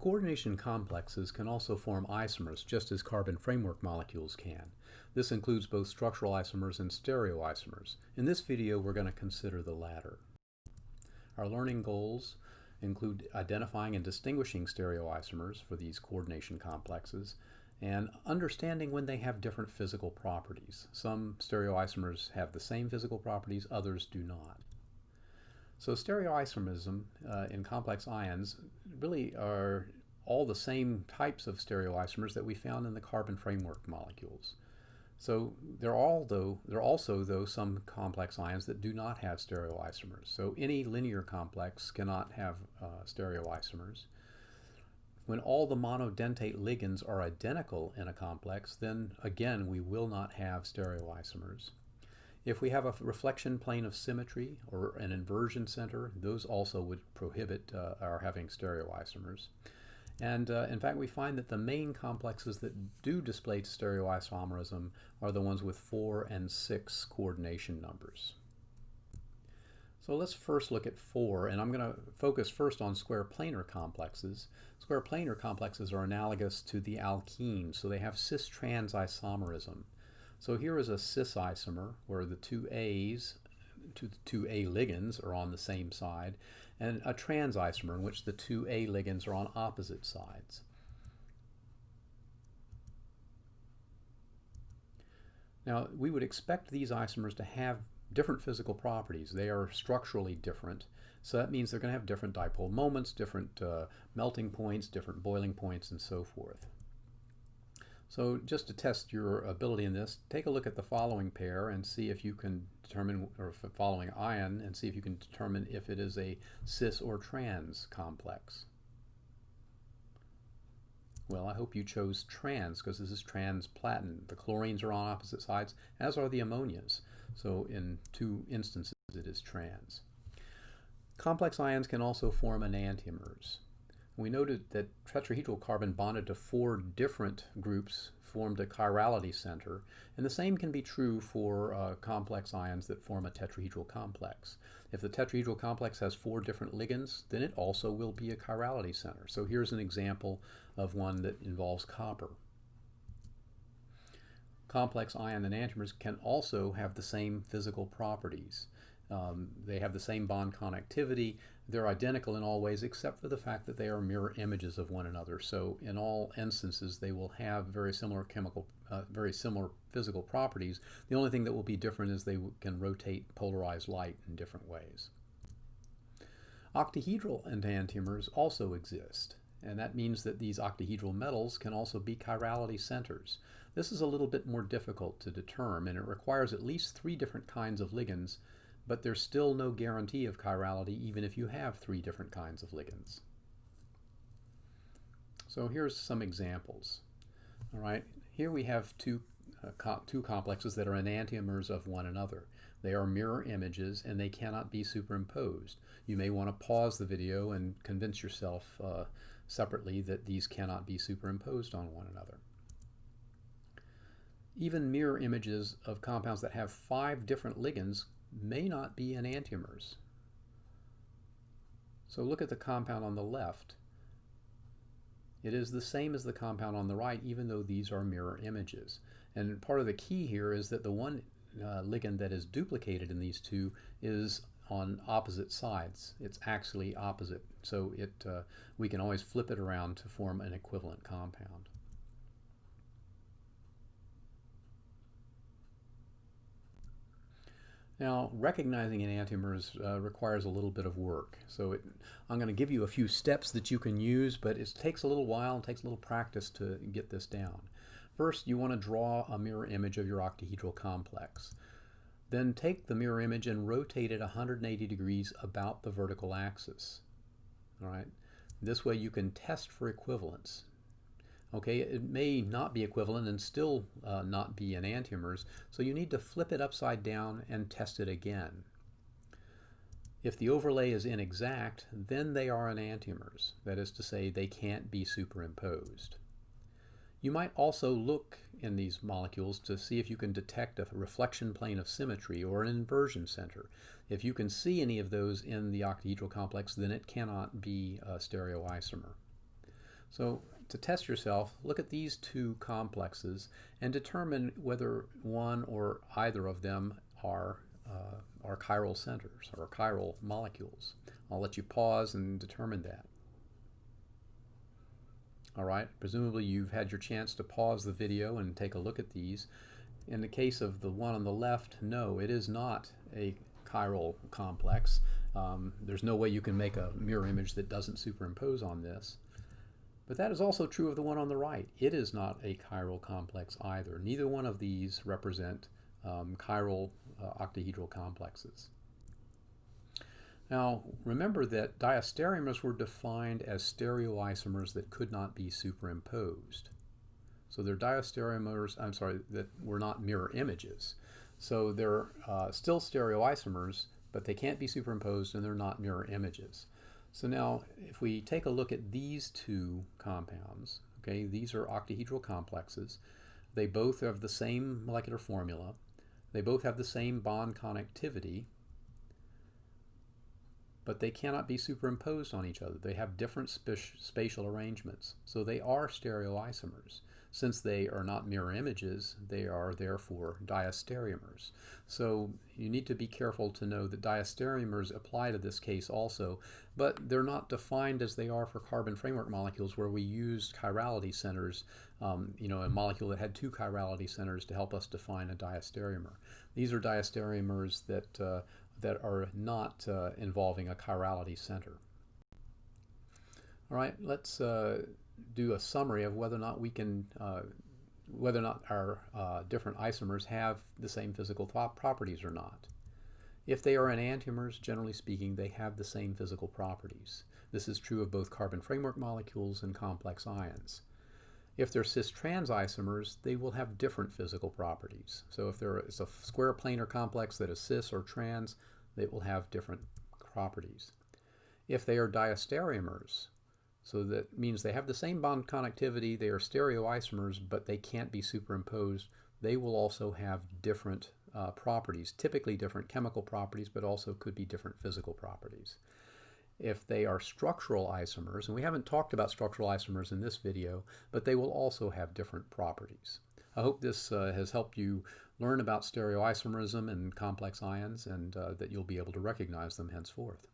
Coordination complexes can also form isomers just as carbon framework molecules can. This includes both structural isomers and stereoisomers. In this video, we're going to consider the latter. Our learning goals include identifying and distinguishing stereoisomers for these coordination complexes and understanding when they have different physical properties. Some stereoisomers have the same physical properties, others do not. So stereoisomerism in complex ions really are all the same types of stereoisomers that we found in the carbon framework molecules. So there are also some complex ions that do not have stereoisomers. So any linear complex cannot have stereoisomers. When all the monodentate ligands are identical in a complex, then again we will not have stereoisomers. If we have a reflection plane of symmetry or an inversion center, those also would prohibit our having stereoisomers. And in fact, we find that the main complexes that do display stereoisomerism are the ones with 4 and 6 coordination numbers. So let's first look at 4, and I'm going to focus first on square planar complexes. Square planar complexes are analogous to the alkenes, so they have cis-trans isomerism. So here is a cis isomer where the two A ligands are on the same side, and a trans isomer in which the two A ligands are on opposite sides. Now, we would expect these isomers to have different physical properties. They are structurally different, so that means they're going to have different dipole moments, different melting points, different boiling points, and so forth. So just to test your ability in this, take a look at the following pair and see if you can determine, or following ion, and see if you can determine if it is a cis or trans complex. Well, I hope you chose trans because this is trans-platin. The chlorines are on opposite sides, as are the ammonias. So in 2 instances it is trans. Complex ions can also form enantiomers. We noted that tetrahedral carbon bonded to 4 different groups formed a chirality center, and the same can be true for complex ions that form a tetrahedral complex. If the tetrahedral complex has 4 different ligands, then it also will be a chirality center. So here's an example of one that involves copper. Complex ion enantiomers can also have the same physical properties. They have the same bond connectivity. They're identical in all ways except for the fact that they are mirror images of one another. So in all instances they will have very similar physical properties. The only thing that will be different is they can rotate polarized light in different ways. Octahedral enantiomers also exist, and that means that these octahedral metals can also be chirality centers. This is a little bit more difficult to determine, and it requires at least 3 different kinds of ligands, but there's still no guarantee of chirality even if you have 3 different kinds of ligands. So here's some examples. All right, here we have two complexes that are enantiomers of one another. They are mirror images and they cannot be superimposed. You may want to pause the video and convince yourself separately that these cannot be superimposed on one another. Even mirror images of compounds that have 5 different ligands may not be enantiomers. So look at the compound on the left. It is the same as the compound on the right, even though these are mirror images. And part of the key here is that the one ligand that is duplicated in these 2 is on opposite sides. It's actually opposite. So we can always flip it around to form an equivalent compound. Now, recognizing enantiomers requires a little bit of work. So I'm going to give you a few steps that you can use, but it takes a little while and takes a little practice to get this down. First, you want to draw a mirror image of your octahedral complex. Then take the mirror image and rotate it 180 degrees about the vertical axis. All right. This way you can test for equivalence. Okay, it may not be equivalent and still not be enantiomers, so you need to flip it upside down and test it again. If the overlay is inexact, then they are enantiomers. That is to say, they can't be superimposed. You might also look in these molecules to see if you can detect a reflection plane of symmetry or an inversion center. If you can see any of those in the octahedral complex, then it cannot be a stereoisomer. So to test yourself, look at these two complexes and determine whether one or either of them are chiral centers or chiral molecules. I'll let you pause and determine that. All right, presumably you've had your chance to pause the video and take a look at these. In the case of the one on the left, no, it is not a chiral complex. There's no way you can make a mirror image that doesn't superimpose on this. But that is also true of the one on the right. It is not a chiral complex either. Neither one of these represent chiral octahedral complexes. Now, remember that diastereomers were defined as stereoisomers that could not be superimposed. So they're diastereomers, that were not mirror images. So they're still stereoisomers, but they can't be superimposed and they're not mirror images. So now, if we take a look at these two compounds, okay, these are octahedral complexes. They both have the same molecular formula. They both have the same bond connectivity, but they cannot be superimposed on each other. They have different spatial arrangements. So they are stereoisomers. Since they are not mirror images, they are therefore diastereomers. So you need to be careful to know that diastereomers apply to this case also, but they're not defined as they are for carbon framework molecules where we used chirality centers, a molecule that had two chirality centers to help us define a diastereomer. These are diastereomers that are not involving a chirality center. All right, let's do a summary of whether or not we can, whether or not our different isomers have the same physical properties or not. If they are enantiomers, generally speaking, they have the same physical properties. This is true of both carbon framework molecules and complex ions. If they're cis-trans isomers, they will have different physical properties. So if it's a square planar complex that is cis or trans, they will have different properties. If they are diastereomers, so that means they have the same bond connectivity, they are stereoisomers, but they can't be superimposed, they will also have different properties, typically different chemical properties, but also could be different physical properties. If they are structural isomers, and we haven't talked about structural isomers in this video, but they will also have different properties. I hope this has helped you learn about stereoisomerism and complex ions, and that you'll be able to recognize them henceforth.